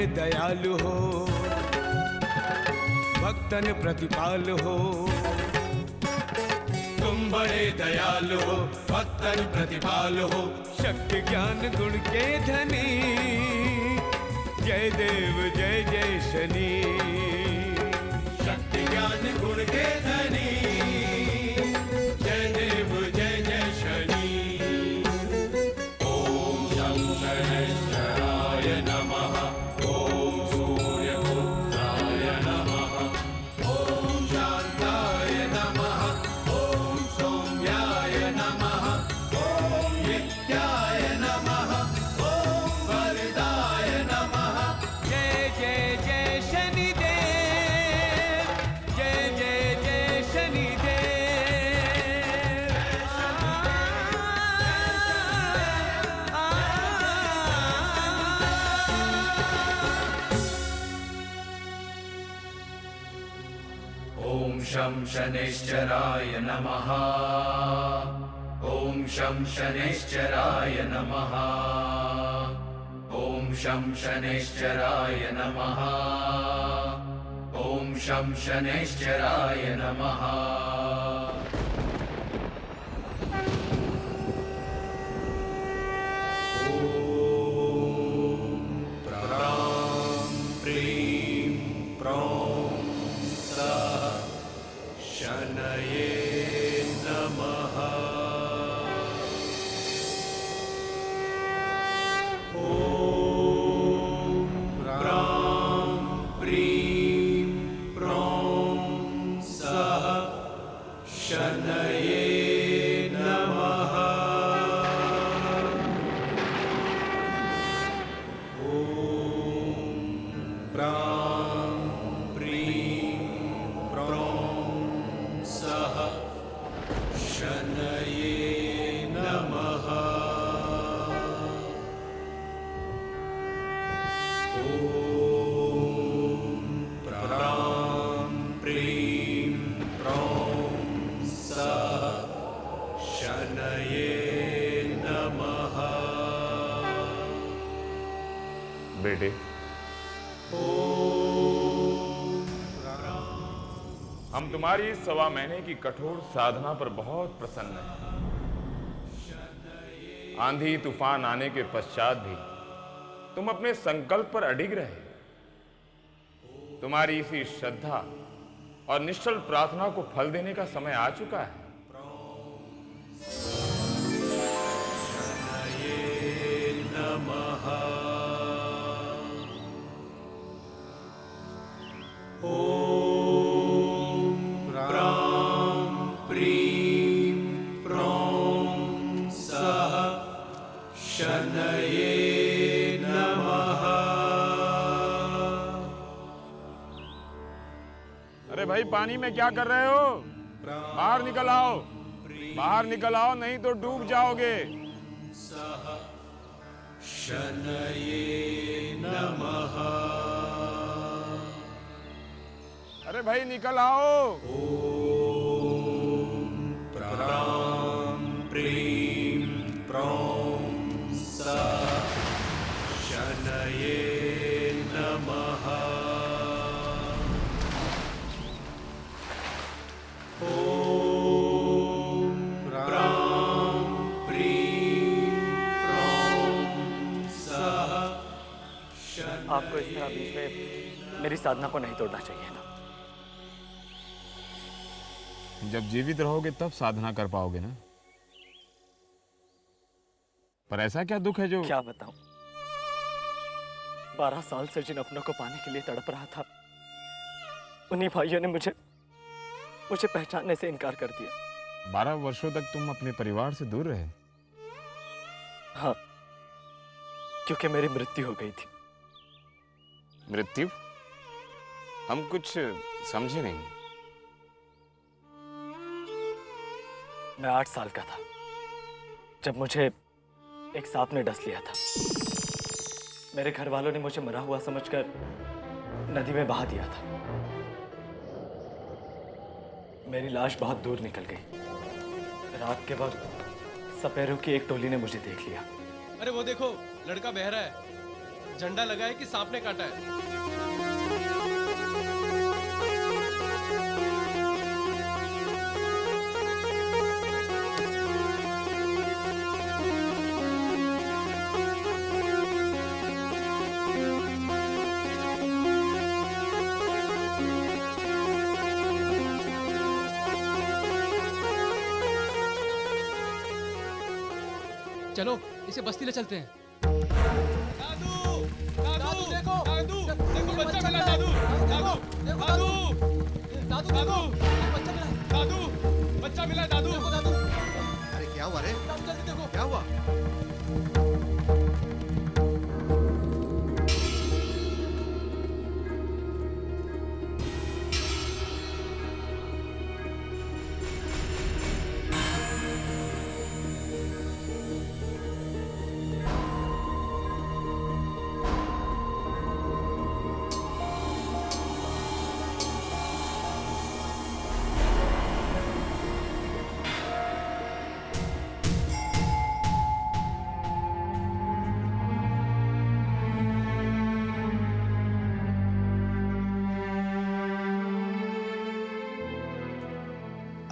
दयालु हो, भक्तन प्रतिपाल हो। तुम बड़े दयालु हो, भक्तन प्रतिपाल हो, शक्ति ज्ञान गुण के धनी, जय देव जय जय शनि। शक्ति ज्ञान गुण के धनी, जय देव जय जय शनि। ओम शं शनैश्चराय नमः, ओम सूर्यपुत्राय नमः, ओम शांताय नमः, ओम सौम्याय नमः, ओम नित्याय नमः, ओम वरदाय नमः। जय जय जय शनिदेव, जय जय जय शनिदेव। ओम शं शनैश्चराय नमः, ओम शं शनैश्चराय नमः, ओम शं शनैश्चराय नमः, ओम शं शनैश्चराय नमः। ओम प्रां प्रीं प्रौं सः शनये नमः। ओम प्रां प्रीं प्रौं सः शनये नमः। ओम प्रां प्रीं प्रौं सः शनये नमः। ओम प्रां प्रीं प्रौं सः शनये नमः। बेटे, हम तुम्हारी इस 1.25 महीने की कठोर साधना पर बहुत प्रसन्न हैं। आंधी तूफान आने के पश्चात भी तुम अपने संकल्प पर अडिग रहे। तुम्हारी इसी श्रद्धा और निश्चल प्रार्थना को फल देने का समय आ चुका है। शनये नमः। ओम प्रां प्रीं प्रौं सः शनये नमः। अरे भाई, पानी में क्या कर रहे हो? बाहर निकल आओ, बाहर निकल आओ, नहीं तो डूब जाओगे। शनये नमः। अरे भाई, निकल आओ। ओम प्रां प्रीं प्रौं सः शनये नमः। ओम प्रां प्रीं प्रौं सः शनये। आपको इस तरह बीच में मेरी साधना को नहीं तोड़ना चाहिए ना। जब जीवित रहोगे तब साधना कर पाओगे ना। पर ऐसा क्या दुख है जो? क्या बताऊं, 12 साल से जिन अपनों को पाने के लिए तड़प रहा था, उन्हीं भाइयों ने मुझे पहचानने से इनकार कर दिया। 12 वर्षों तक तुम अपने परिवार से दूर रहे? हाँ, क्योंकि मेरी मृत्यु हो गई थी। मृत्यु? हम कुछ समझे नहीं। मैं 8 साल का था जब मुझे एक सांप ने डस लिया था। मेरे घर वालों ने मुझे मरा हुआ समझकर नदी में बहा दिया था। मेरी लाश बहुत दूर निकल गई। रात के वक्त सपेरों की एक टोली ने मुझे देख लिया। अरे वो देखो, लड़का बह रहा है। झंडा लगा है कि सांप ने काटा है। चलो इसे बस्ती ले चलते हैं। दादू, दादू, देखो, दादू, देखो बच्चा मिला, दादू, दादू, दादू, दादू, दादू, दादू, बच्चा मिला, दादू, दादू। अरे क्या हुआ रे? दादू जल्दी देखो। क्या हुआ?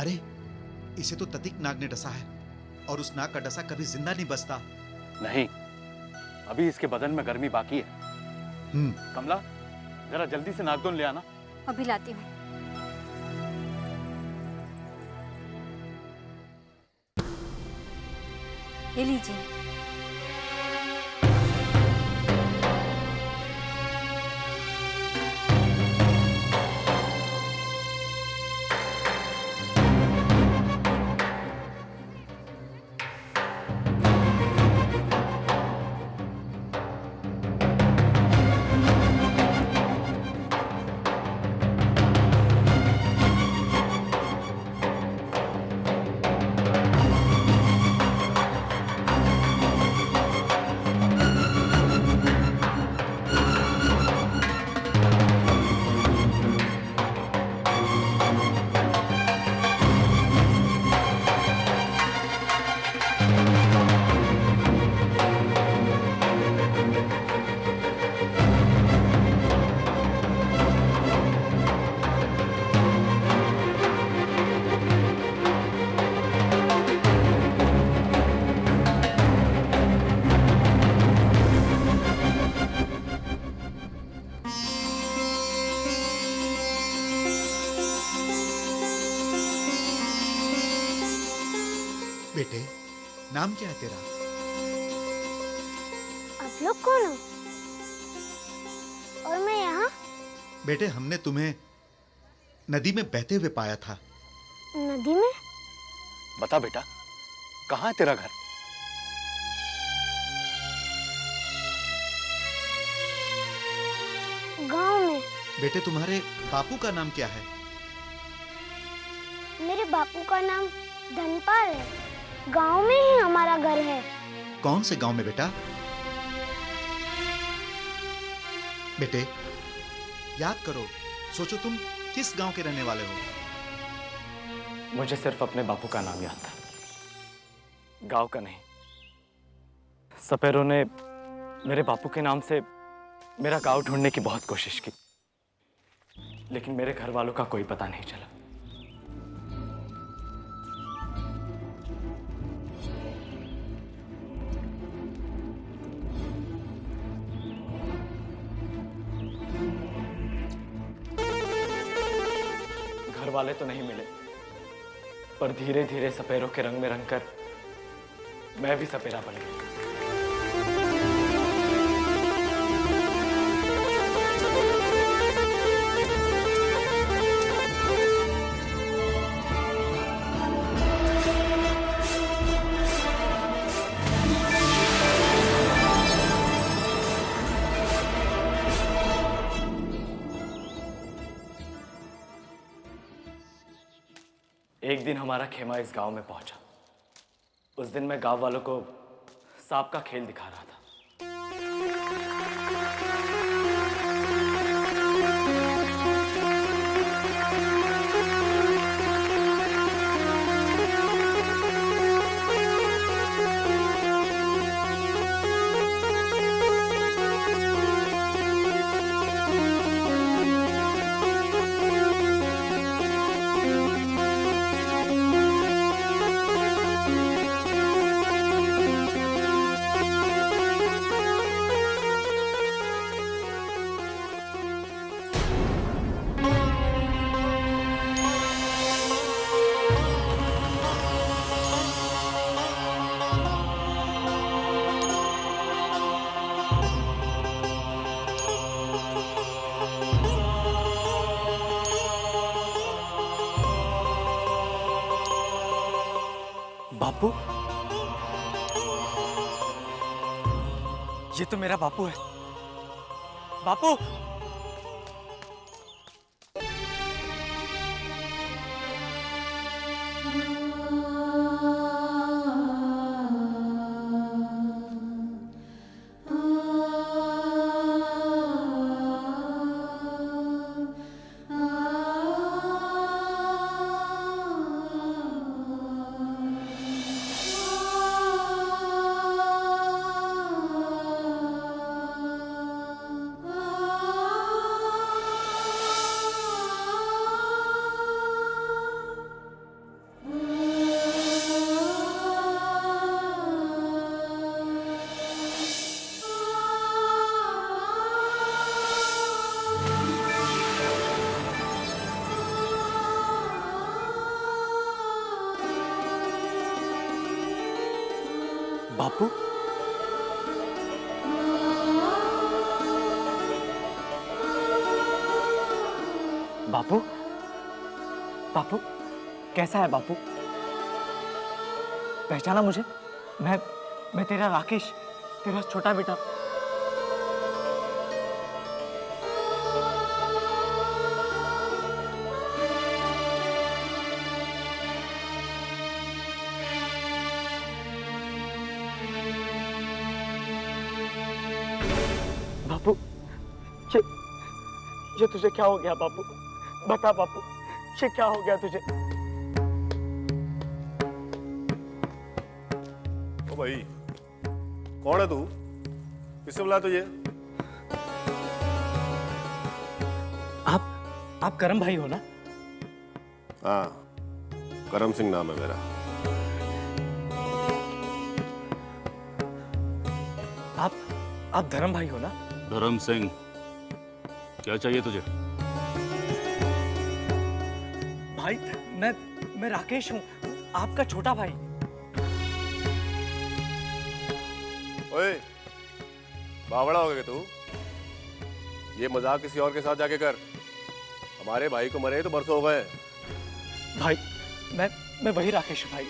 अरे इसे तो ततिक नाग ने डसा है और उस नाग का डसा कभी जिंदा नहीं बचता। नहीं, अभी इसके बदन में गर्मी बाकी है। कमला, जरा जल्दी से नागदोन ले आना। अभी लाती हूँ। ये लीजिए। बेटे, नाम क्या है तेरा? आप लोग कौन हो? और मैं यहाँ? बेटे, हमने तुम्हें नदी में बहते हुए पाया था। नदी में? बता बेटा, कहाँ है तेरा घर? गांव में। बेटे, तुम्हारे बापू का नाम क्या है? मेरे बापू का नाम धनपाल है। गांव में ही हमारा घर है। कौन से गांव में बेटा? बेटे, याद करो, सोचो तुम किस गांव के रहने वाले हो? मुझे सिर्फ अपने बापू का नाम याद था, गांव का नहीं। सपेरों ने मेरे बापू के नाम से मेरा गांव ढूंढने की बहुत कोशिश की, लेकिन मेरे घर वालों का कोई पता नहीं चला। घर वाले तो नहीं मिले, पर धीरे धीरे सपेरों के रंग में रंगकर मैं भी सपेरा बन गया। एक दिन हमारा खेमा इस गांव में पहुंचा। उस दिन मैं गांव वालों को सांप का खेल दिखा रहा था। बापू, ये तो मेरा बापू है। बापू, बापू, बापू, बापू, कैसा है बापू? पहचाना मुझे? मैं तेरा राकेश, तेरा छोटा बेटा। बापू, ये तुझे क्या हो गया बापू? बता बापू, ये क्या हो गया तुझे? ओ भाई, कौन है तू? किसने बुलाया तुझे? आप करम भाई हो ना? हाँ, करम सिंह नाम है मेरा। आप धर्म भाई हो ना? धर्म सिंह, क्या चाहिए तुझे? भाई, मैं राकेश हूँ, आपका छोटा भाई। ओए, बावड़ा हो गया तू? ये मजाक किसी और के साथ जाके कर। हमारे भाई को मरे तो बरसों हो गए। भाई, मैं वही राकेश हूँ भाई।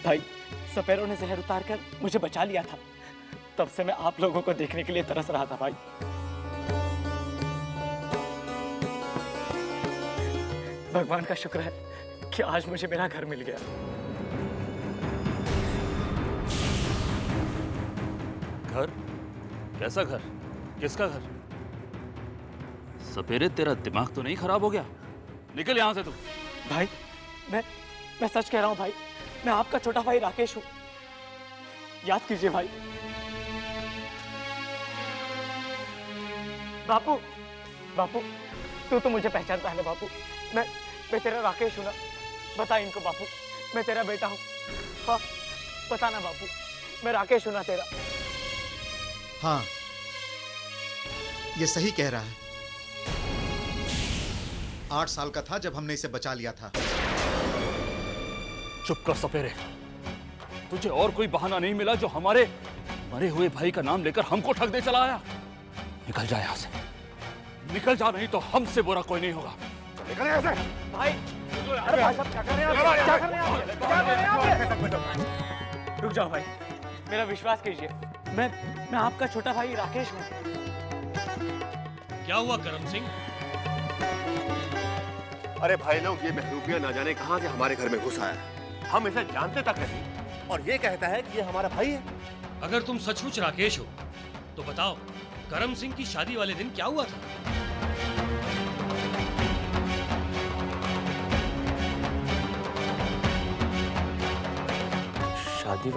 भाई, सपेरों ने जहर उतार कर मुझे बचा लिया था। तब से मैं आप लोगों को देखने के लिए तरस रहा था भाई। भगवान का शुक्र है कि आज मुझे मेरा घर मिल गया। घर? कैसा घर? किसका घर? सपेरे, तेरा दिमाग तो नहीं खराब हो गया? निकल यहां से तू। भाई, मैं सच कह रहा हूं भाई। मैं आपका छोटा भाई राकेश हूं। याद कीजिए भाई। बापू, बापू, तू तो मुझे पहचानता है ना बापू। मैं तेरा राकेश हूं ना? बता इनको बापू, मैं तेरा बेटा हूं। हाँ, बता ना बापू, मैं राकेश हूं ना तेरा? हाँ, ये सही कह रहा है। 8 साल का था जब हमने इसे बचा लिया था। चुप कर सपेरे, तुझे और कोई बहाना नहीं मिला जो हमारे मरे हुए भाई का नाम लेकर हमको ठग दे चला आया? निकल जा यहाँ से, निकल जा, नहीं तो हमसे बुरा कोई नहीं होगा। निकल यहाँ से। भाई, अरे भाई साहब, क्या कर रहे हैं आप? क्या कर रहे हैं आप? रुक जाओ भाई, मेरा विश्वास कीजिए। मैं आपका छोटा भाई राकेश हूँ। क्या हुआ करम सिंह? अरे भाई लोग, ये महरूपिया ना जाने कहां से हमारे घर में घुस आया है। हम इसे जानते तक नहीं और ये कहता है कि ये हमारा भाई है। अगर तुम सचमुच राकेश हो तो बताओ, करम सिंह की शादी वाले दिन क्या हुआ था? शादी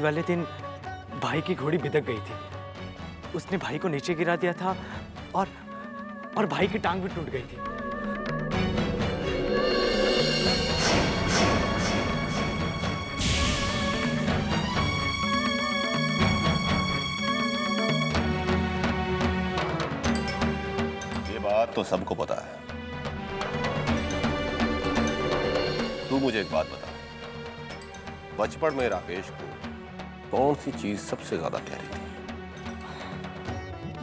वाले दिन भाई की घोड़ी बिदक गई थी। उसने भाई को नीचे गिरा दिया था और भाई की टांग भी टूट गई थी। ये बात तो सबको पता है। तू मुझे एक बात बता, बचपन में राकेश को कौन सी चीज सबसे ज्यादा प्यारी थी?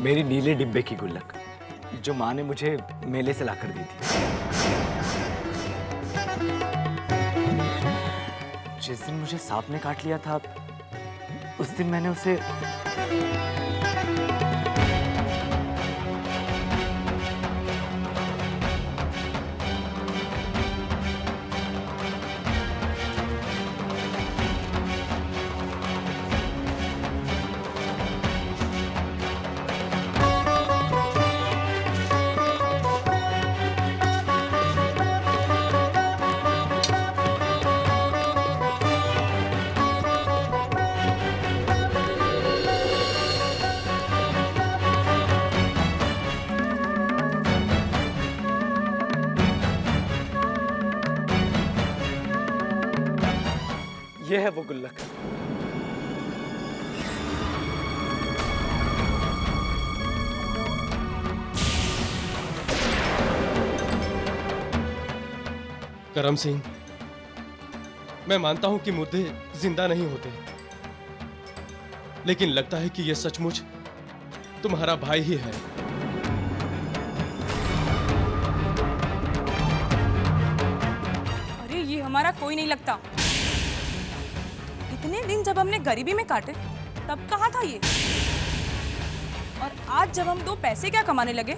मेरी नीले डिब्बे की गुल्लक, जो माँ ने मुझे मेले से लाकर दी थी। जिस दिन मुझे सांप ने काट लिया था, उस दिन मैंने उसे ये है वो गुल्लक। करम सिंह, मैं मानता हूं कि मुर्दे जिंदा नहीं होते, लेकिन लगता है कि यह सचमुच तुम्हारा भाई ही है। अरे ये हमारा कोई नहीं लगता। इतने दिन जब हमने गरीबी में काटे, तब कहाँ था ये? और आज जब हम दो पैसे क्या कमाने लगे,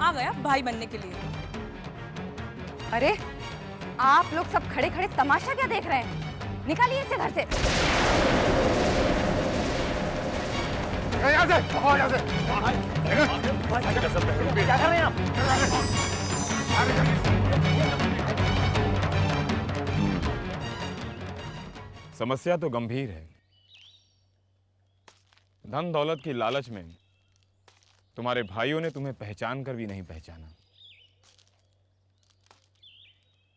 आ गया भाई बनने के लिए। अरे आप लोग सब खड़े खड़े तमाशा क्या देख रहे हैं? निकालिए इसे घर से। यहाँ से, यहाँ से। क्या कर रहे हैं आप? समस्या तो गंभीर है। धन दौलत की लालच में तुम्हारे भाइयों ने तुम्हें पहचान कर भी नहीं पहचाना।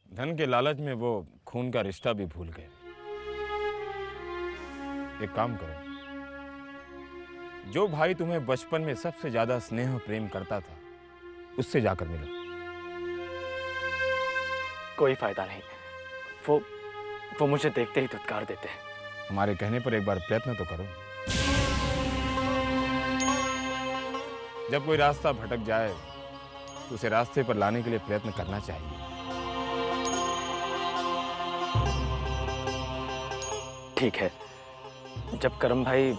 धन के लालच में वो खून का रिश्ता भी भूल गए। एक काम करो, जो भाई तुम्हें बचपन में सबसे ज्यादा स्नेह और प्रेम करता था, उससे जाकर मिलो। कोई फायदा नहीं, वो मुझे देखते ही धुतकार देते हैं। हमारे कहने पर एक बार प्रयत्न तो करो। जब कोई रास्ता भटक जाए तो उसे रास्ते पर लाने के लिए प्रयत्न करना चाहिए। ठीक है, जब करम भाई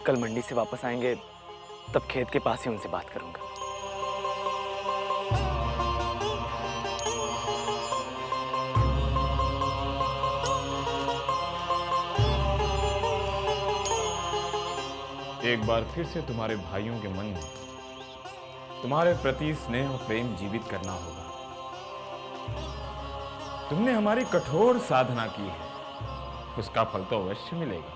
कल मंडी से वापस आएंगे, तब खेत के पास ही उनसे बात करूंगा। एक बार फिर से तुम्हारे भाइयों के मन में तुम्हारे प्रति स्नेह और प्रेम जीवित करना होगा। तुमने हमारी कठोर साधना की है, उसका फल तो अवश्य मिलेगा।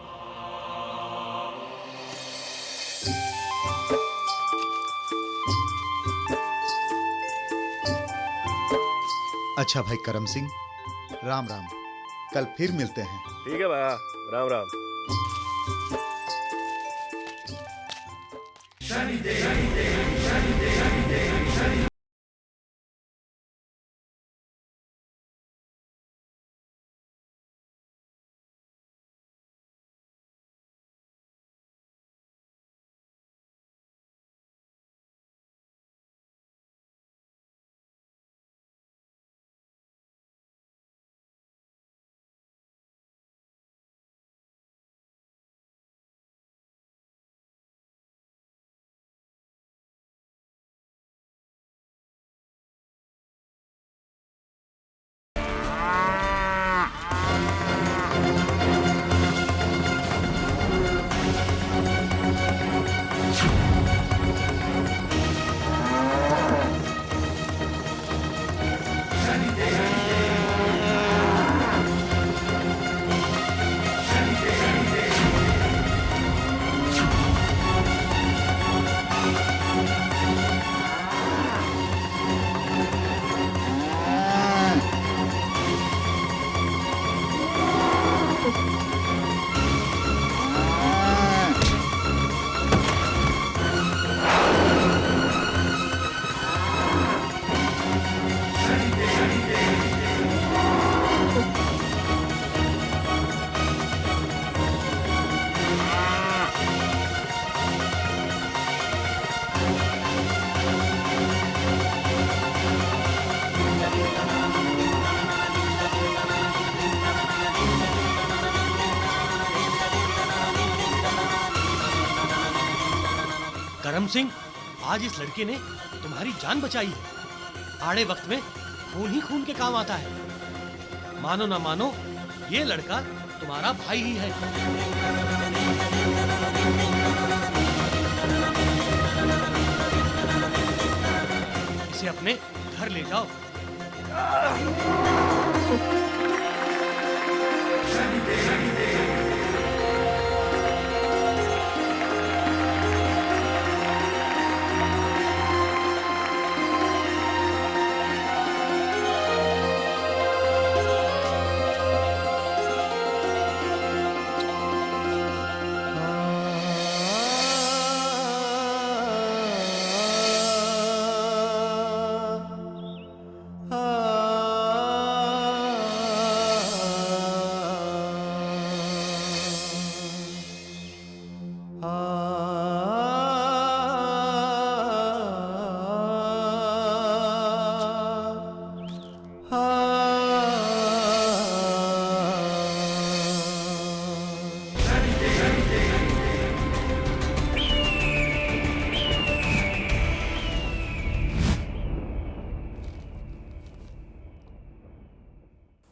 अच्छा भाई करम सिंह, राम राम। कल फिर मिलते हैं। ठीक है भैया, राम राम। करम सिंह, आज इस लड़के ने तुम्हारी जान बचाई है। आड़े वक्त में खून ही खून के काम आता है। मानो ना मानो, ये लड़का तुम्हारा भाई ही है। इसे अपने घर ले जाओ।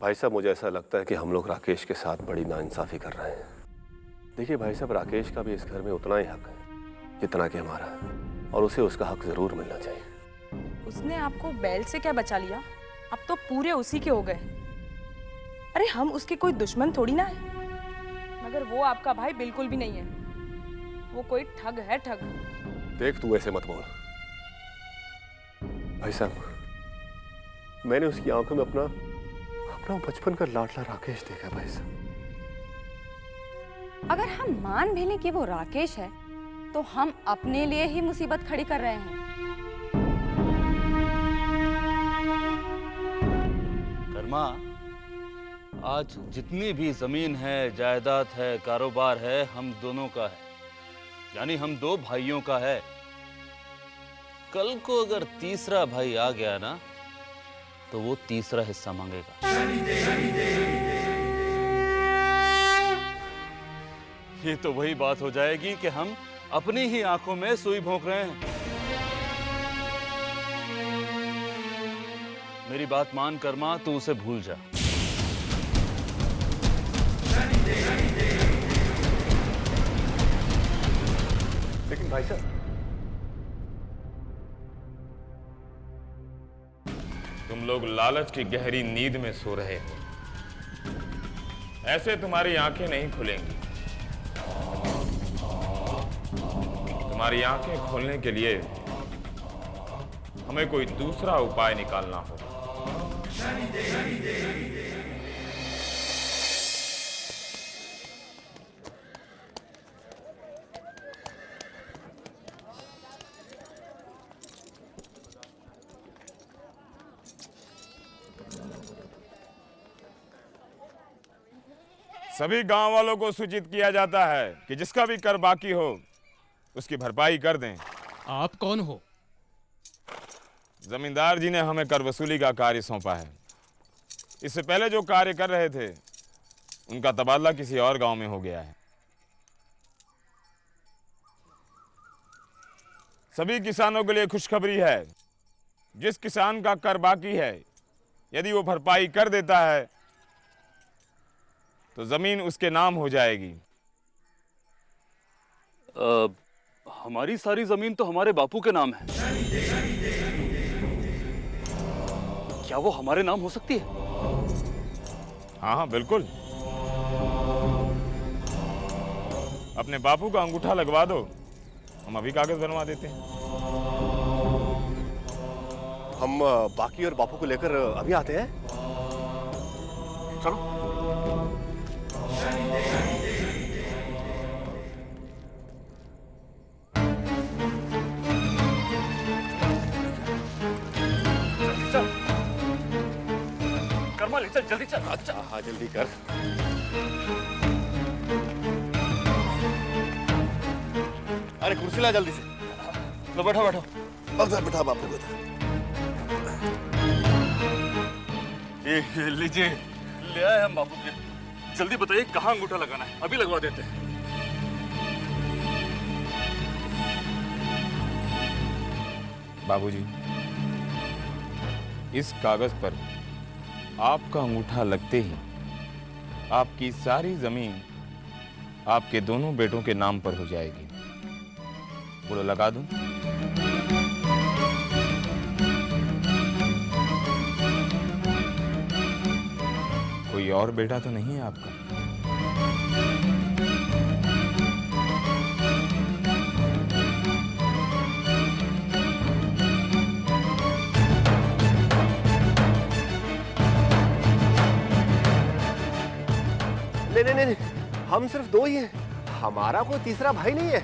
भाई साहब, मुझे ऐसा लगता है कि हम लोग राकेश के साथ बड़ी नाइंसाफी कर रहे हैं। देखिए भाई साहब, राकेश का भी इस घर में उतना ही हक है जितना कि हमारा है, और उसे उसका हक जरूर मिलना चाहिए। उसने आपको बैल से क्या बचा लिया? अब तो पूरे उसी के हो गए। अरे हम उसके कोई दुश्मन थोड़ी ना है, मगर वो आपका भाई बिल्कुल भी नहीं है। वो कोई ठग है, ठग। देख, तू ऐसे मत बोल भाई साहब। मैंने उसकी आंखों में अपना बचपन का लाडला राकेश देखा भाई साहब। अगर हम मान भी लें कि वो राकेश है, तो हम अपने लिए ही मुसीबत खड़ी कर रहे हैं। कर्मा, आज जितनी भी जमीन है, जायदाद है, कारोबार है, हम दोनों का है। यानी हम दो भाइयों का है। कल को अगर तीसरा भाई आ गया ना, तो वो तीसरा हिस्सा मांगेगा। ये तो वही बात हो जाएगी कि हम अपनी ही आंखों में सुई भोंक रहे हैं। मेरी बात मान कर्मा, तू उसे भूल जा। लेकिन भाई साहब, तुम लोग लालच की गहरी नींद में सो रहे हो। ऐसे तुम्हारी आंखें नहीं खुलेंगी। तुम्हारी आंखें खोलने के लिए हमें कोई दूसरा उपाय निकालना होगा। सभी गांव वालों को सूचित किया जाता है कि जिसका भी कर बाकी हो उसकी भरपाई कर दें। आप कौन हो? जमींदार जी ने हमें कर वसूली का कार्य सौंपा है। इससे पहले जो कार्य कर रहे थे उनका तबादला किसी और गांव में हो गया है। सभी किसानों के लिए खुशखबरी है। जिस किसान का कर बाकी है, यदि वो भरपाई कर देता है तो जमीन उसके नाम हो जाएगी। हमारी सारी जमीन तो हमारे बापू के नाम है। क्या वो हमारे नाम हो सकती है? हाँ हाँ बिल्कुल। अपने बापू का अंगूठा लगवा दो, हम अभी कागज बनवा देते हैं। हम बाकी और बापू को लेकर अभी आते हैं। चलो। कर्मा ले चल, जल्दी चल। अच्छा हाँ, जल्दी कर। अरे कुर्सी ला जल्दी से। लो बैठो बैठो। अब बैठा बापू को। ये लीजिए, ले आए हम बापू के। जल्दी बताइए कहाँ अंगूठा लगाना है, अभी लगवा देते हैं। बाबूजी, इस कागज पर आपका अंगूठा लगते ही आपकी सारी जमीन आपके दोनों बेटों के नाम पर हो जाएगी। बोलो, लगा दूं? कोई और बेटा तो नहीं है आपका? नहीं, हम सिर्फ दो ही हैं। हमारा कोई तीसरा भाई नहीं है,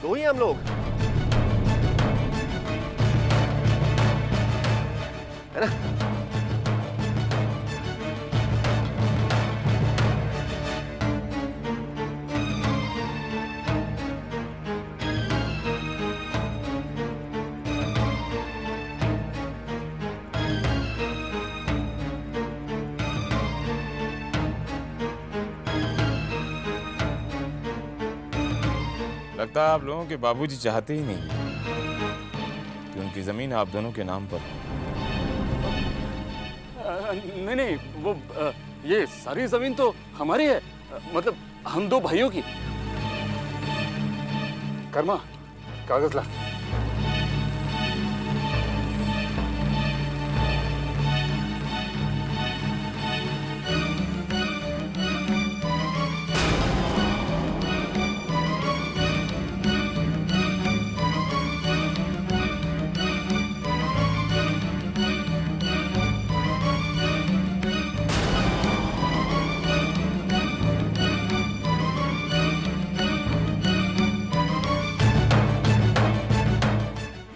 दो ही हम लोग, है ना? लगता है आप लोगों के बाबूजी चाहते ही नहीं कि उनकी जमीन आप दोनों के नाम पर हो। नहीं, वो ये सारी जमीन तो हमारी है, मतलब हम दो भाइयों की। कर्मा, कागज ला।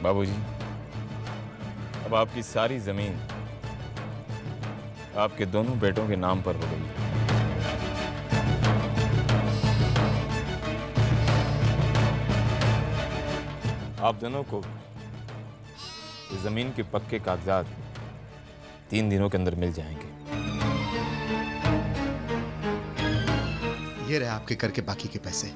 बाबूजी, अब आपकी सारी जमीन आपके दोनों बेटों के नाम पर हो गई है। आप दोनों को इस जमीन के पक्के कागजात 3 दिनों के अंदर मिल जाएंगे। ये रहे आपके कर के बाकी के पैसे।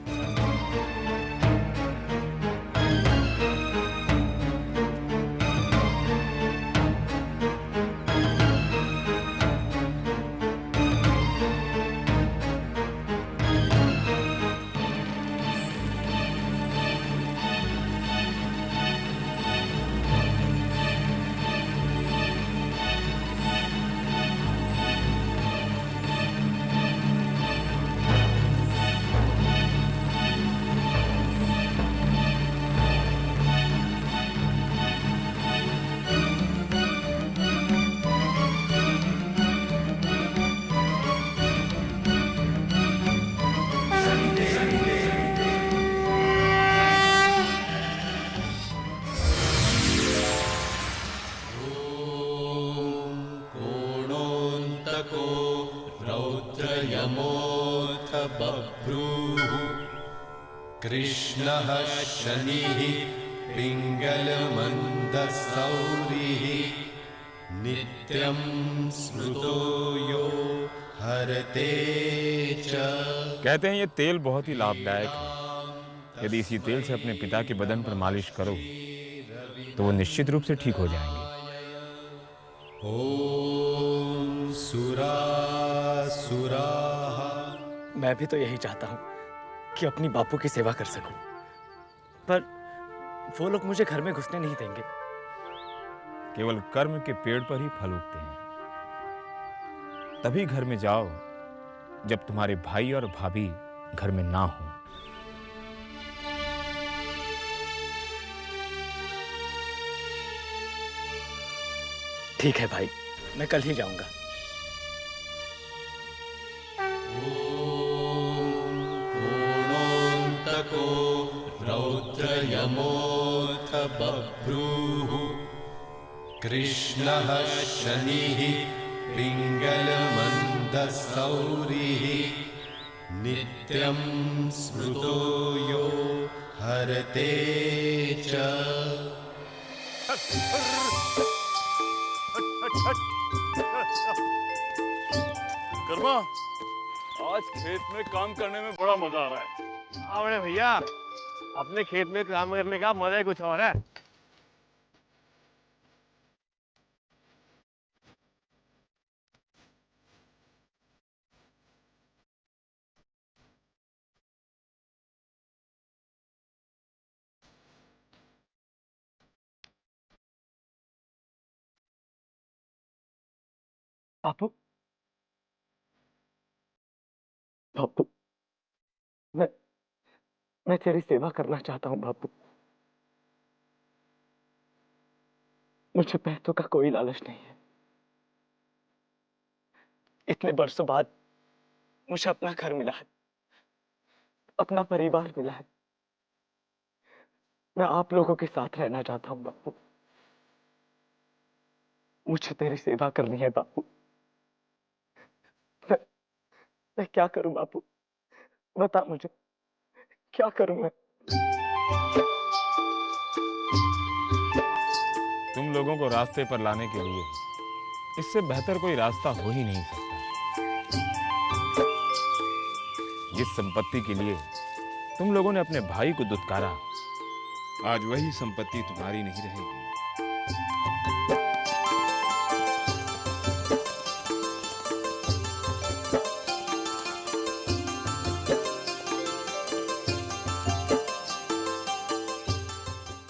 रौद्रयमोऽथ बभ्रूः कृष्णः शनिः पिङ्गलमन्दसौरिः नित्यं स्मृतो यो हरते च। कहते हैं ये तेल बहुत ही लाभदायक है। यदि इसी तेल से अपने पिता के बदन पर मालिश करो तो वो निश्चित रूप से ठीक हो जाएंगे। ओम सुरासुराः। मैं भी तो यही चाहता हूँ कि अपनी बापू की सेवा कर सकूं, पर वो लोग मुझे घर में घुसने नहीं देंगे। केवल कर्म के पेड़ पर ही फल उगते हैं। तभी घर में जाओ जब तुम्हारे भाई और भाभी घर में ना हो। ठीक है भाई, मैं कल ही जाऊंगा। पूर्णोऽन्तको रौद्रयमोऽथ बभ्रूः कृष्णः शनिः पिङ्गलमन्दसौरिः नित्यं स्मृतो यो हरते च। कर्मा, आज खेत में काम करने में बड़ा मजा आ रहा है। अरे भैया, अपने खेत में काम करने का मजा ही कुछ और है। बापू, बापू, मैं तेरी सेवा करना चाहता हूँ बापू। मुझे पैसों का कोई लालच नहीं है। इतने बरसों बाद मुझे अपना घर मिला है, अपना परिवार मिला है। मैं आप लोगों के साथ रहना चाहता हूँ बापू। मुझे तेरी सेवा करनी है बापू। मैं क्या करूं बापू? बता मुझे, क्या करूं मैं? तुम लोगों को रास्ते पर लाने के लिए इससे बेहतर कोई रास्ता हो ही नहीं सकता। जिस संपत्ति के लिए तुम लोगों ने अपने भाई को दुत्कारा, आज वही संपत्ति तुम्हारी नहीं रहेगी।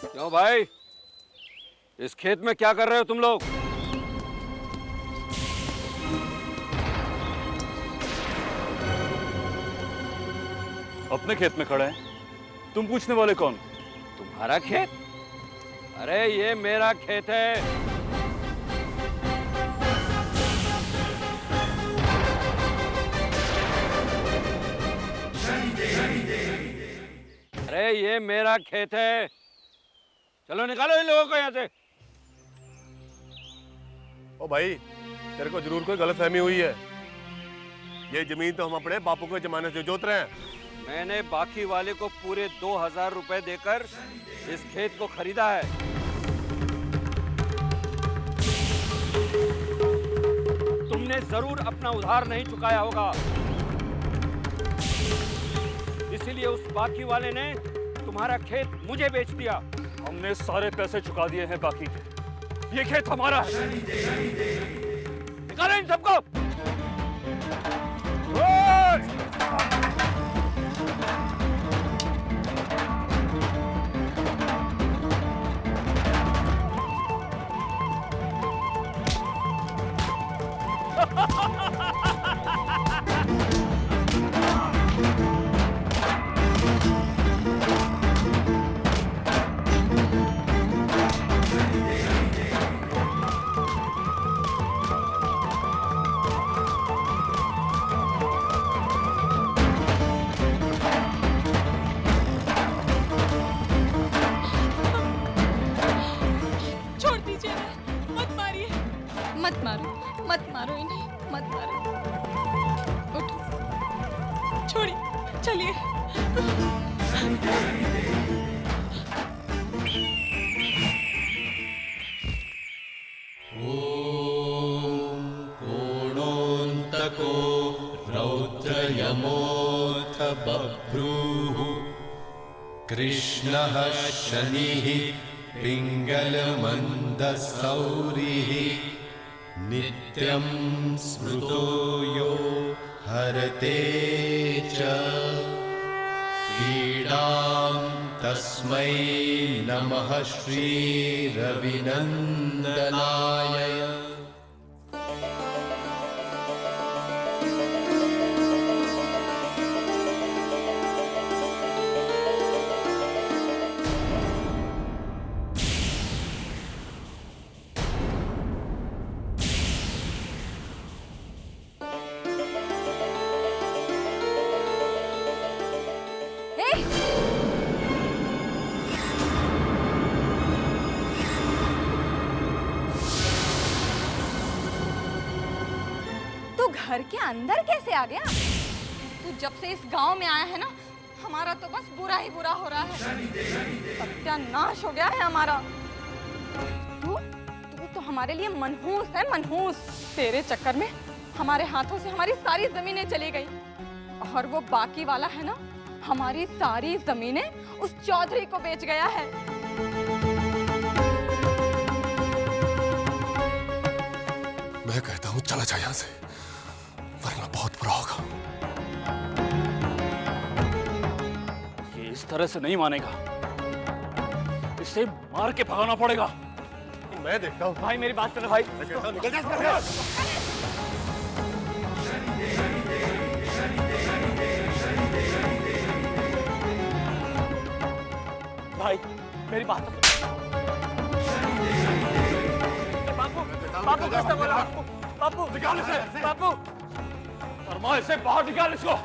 क्यों भाई, इस खेत में क्या कर रहे हो तुम लोग? अपने खेत में खड़े हैं, तुम पूछने वाले कौन? तुम्हारा खेत? अरे ये मेरा खेत है। अरे ये मेरा खेत है। चलो निकालो इन लोगों को यहाँ से। ओ भाई, तेरे को जरूर कोई गलतफहमी हुई है। ये जमीन तो हम अपने बापू के जमाने से जोत रहे हैं। मैंने बाकी वाले को पूरे 2000 रुपए देकर इस खेत को खरीदा है। तुमने जरूर अपना उधार नहीं चुकाया होगा, इसीलिए उस बाकी वाले ने तुम्हारा खेत मुझे बेच दिया। हमने सारे पैसे चुका दिए हैं बाकी के। ये खेत हमारा है। निकालो इन सबको। मत मारो इन्हें, मत मारो। उठो, छोड़िए, चलिए। ॐ पूर्णोऽन्तको रौद्रयमोऽथ बभ्रूः कृष्णः शनिः पिङ्गलमन्दसौरिः नित्यं स्मृतो यो हरते च पीडां तस्मै नमः श्रीरविनन्दनाय। घर के अंदर कैसे आ गया? तू जब से इस गांव में आया है ना, हमारा तो बस बुरा ही बुरा हो रहा है। सत्यानाश हो गया है हमारा। तू तो हमारे लिए मनहूस है, मनहूस। तेरे चक्कर में हमारे हाथों से हमारी सारी जमीनें चली गई, और वो बाकी वाला है ना, हमारी सारी जमीनें उस चौधरी को बेच गया है। मैं कहता हूँ चला जा यहाँ से, वरना बहुत बुरा होगा। ये इस तरह से नहीं मानेगा, इसे मार के भगाना पड़ेगा। मैं देखता हूँ। भाई मेरी बात सुनो भाई। मैं कहता हूँ निकल जा। भाई मेरी बात तो सुन। बापू बापू कुछ तो बोला बापू। निकाल इसे बापू फरमा इसे बाहर निकाल इसको।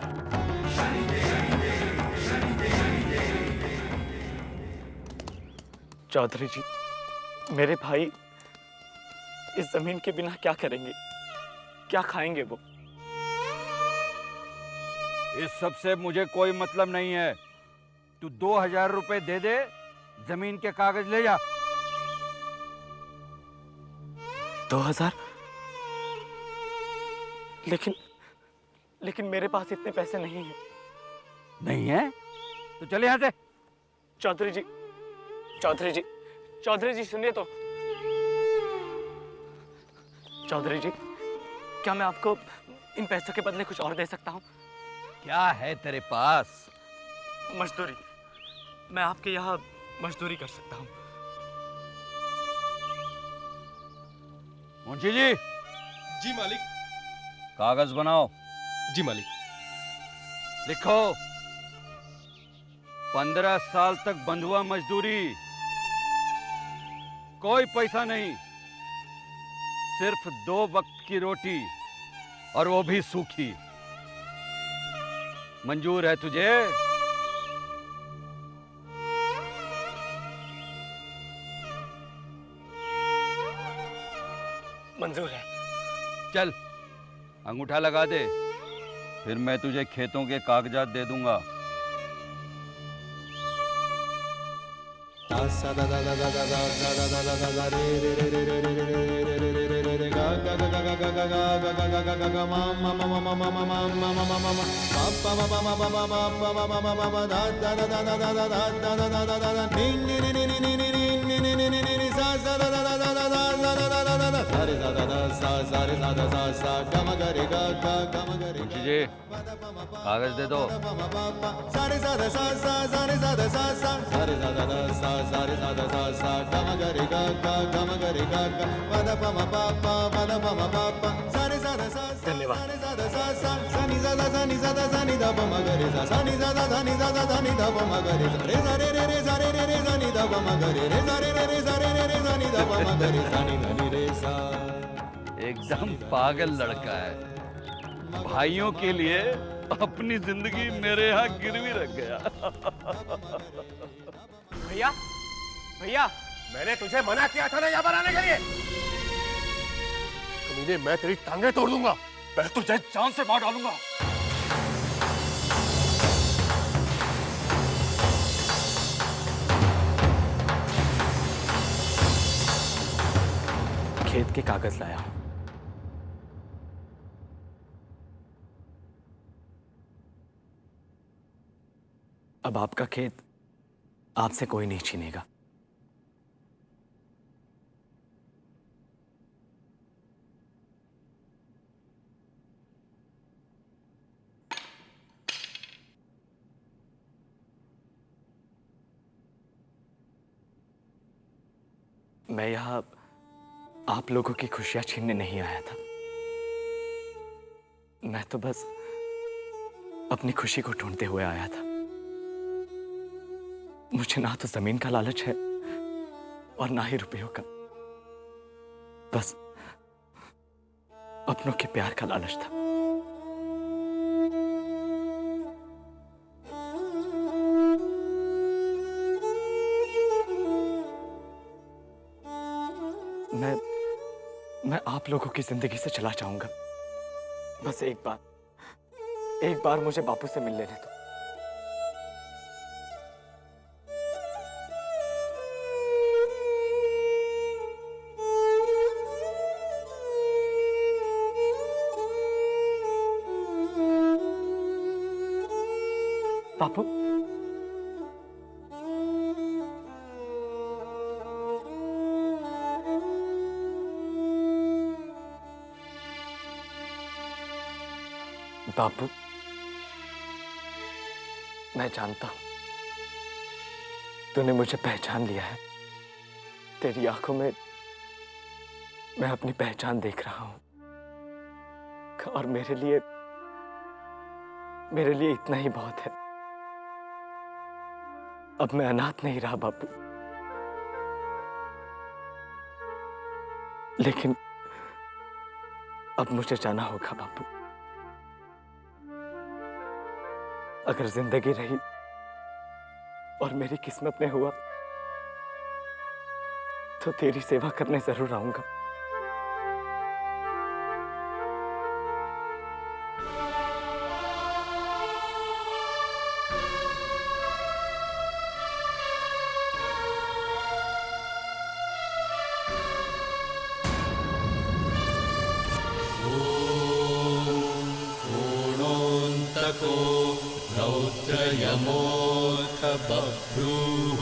चौधरी जी मेरे भाई इस जमीन के बिना क्या करेंगे, क्या खाएंगे वो? इस सब से मुझे कोई मतलब नहीं है। तू 2000 रुपए दे दे, जमीन के कागज ले जा। 2000? लेकिन मेरे पास इतने पैसे नहीं हैं। नहीं है तो चले यहाँ से। चौधरी जी चौधरी जी चौधरी जी सुनिए तो। चौधरी जी क्या मैं आपको इन पैसों के बदले कुछ और दे सकता हूँ? क्या है तेरे पास? मजदूरी। मैं आपके यहाँ मजदूरी कर सकता हूँ। मुंशी जी। जी मालिक। कागज बनाओ। जी मालिक। लिखो 15 साल तक बंधुआ मजदूरी, कोई पैसा नहीं, सिर्फ 2 वक्त की रोटी और वो भी सूखी। मंजूर है तुझे? मंजूर है। चल अंगूठा लगा दे, फिर मैं तुझे खेतों के कागजात दे दूंगा। मुंशी जी कागज दे दो। एकदम पागल लड़का है, भाइयों के लिए अपनी जिंदगी मेरे यहाँ गिरवी रख गया। भैया भैया मैंने तुझे मना किया था ना यहाँ पर आने के लिए। कमीने मैं तेरी टांगे तोड़ दूंगा। मैं तुझे जान से मार डालूंगा। खेत के कागज लाया हूं। अब आपका खेत आपसे कोई नहीं छीनेगा। मैं यहां आप लोगों की खुशियां छीनने नहीं आया था। मैं तो बस अपनी खुशी को ढूंढते हुए आया था। मुझे ना तो जमीन का लालच है और ना ही रुपयों का, बस अपनों के प्यार का लालच था। मैं आप लोगों की जिंदगी से चला जाऊंगा। बस एक बार मुझे बापू से मिल लेने दो। बापू बापू मैं जानता हूं तूने मुझे पहचान लिया है। तेरी आंखों में मैं अपनी पहचान देख रहा हूं और मेरे लिए इतना ही बहुत है। अब मैं अनाथ नहीं रहा बापू, लेकिन अब मुझे जाना होगा बापू। अगर जिंदगी रही और मेरी किस्मत में हुआ तो तेरी सेवा करने जरूर आऊंगा। पूर्णोऽन्तको रौद्रयमोऽथ बभ्रूः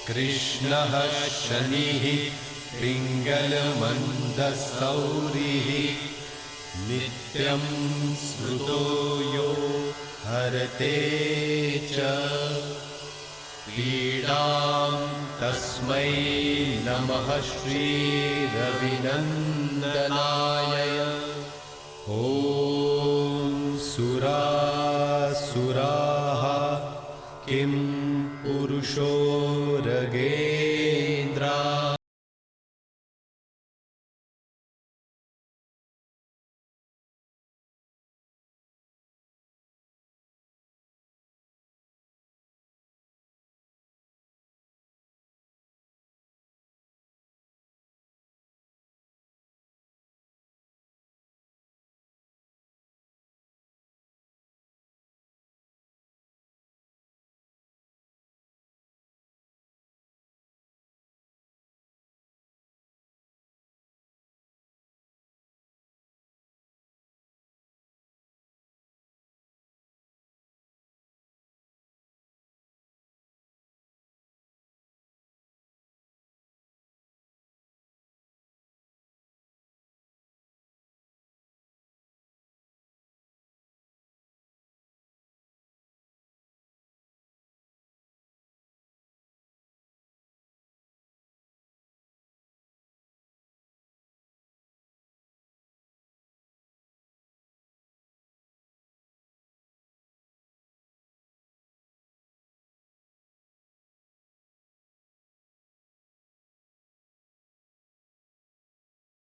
कृष्णः शनिः पिङ्गलमन्दसौरिः नित्यं स्मृतो यो हरते च पीडां तस्मै नमः श्रीरविनन्दनाय। ॐ सुरासुराः किं पुरुषो रगेन्द्रा।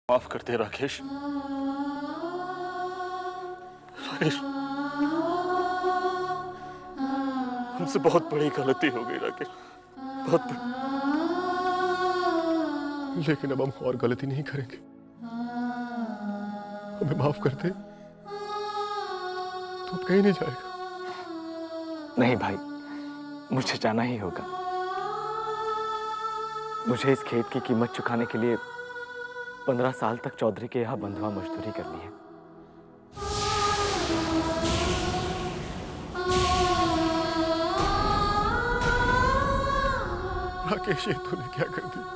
माफ कर दे राकेश। राकेश, हमसे बहुत बड़ी गलती हो गई राकेश, बहुत बड़ी। लेकिन अब हम और गलती नहीं करेंगे। हमें माफ कर दे तो अब कहीं नहीं जाएगा। नहीं भाई, मुझे जाना ही होगा। मुझे इस खेत की कीमत चुकाने के लिए 15 साल तक चौधरी के यहाँ बंधुआ मजदूरी करनी है। राकेश, ये तूने क्या कर दिया?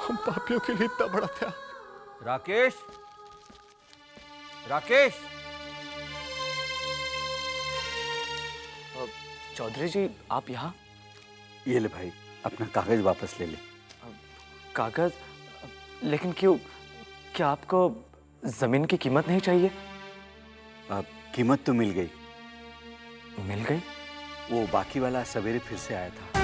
हम पापियों के लिए इतना बड़ा त्याग। राकेश, राकेश। चौधरी जी, आप यहाँ? ये ले भाई, अपना कागज वापस ले ले। कागज? लेकिन क्यों? क्या आपको जमीन की कीमत नहीं चाहिए? कीमत तो मिल गई। मिल गई? वो बाकी वाला सवेरे फिर से आया था।